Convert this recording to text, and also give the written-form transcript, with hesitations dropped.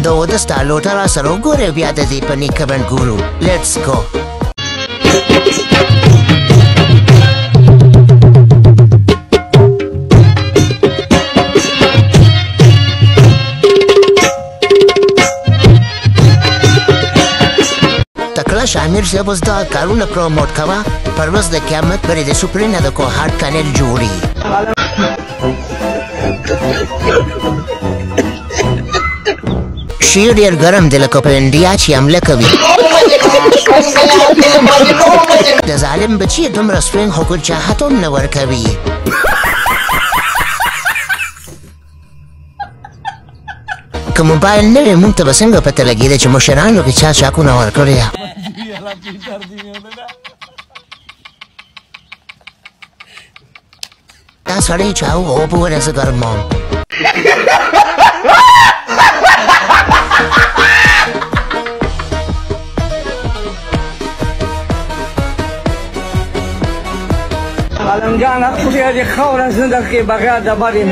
د واده ستا لوټه را سره وګورې بیا د دې په نیکه بڼ ګورو. لیټس ګو. تکړه شامیر صاحب اوس دا کارونه پروموټ کوه پر ورځ د قیامت پرې د سوپرینه د کوهاټ ټنل جوړي. شی ډېر ګرم دی لکه په انډیا چې حمله کوي. د ظالم بچي دومره سپین خو ګل چاحت هم نه ورکوي. که موبایل نه وي موږ ته به څنګه پته لګېده چې مشرانو کې چا چاکونه ورکړی. دا سړی چا اوبه ونه زه ګرموم. Alangan aku dia di kau dan sendak ke bagai ada bari.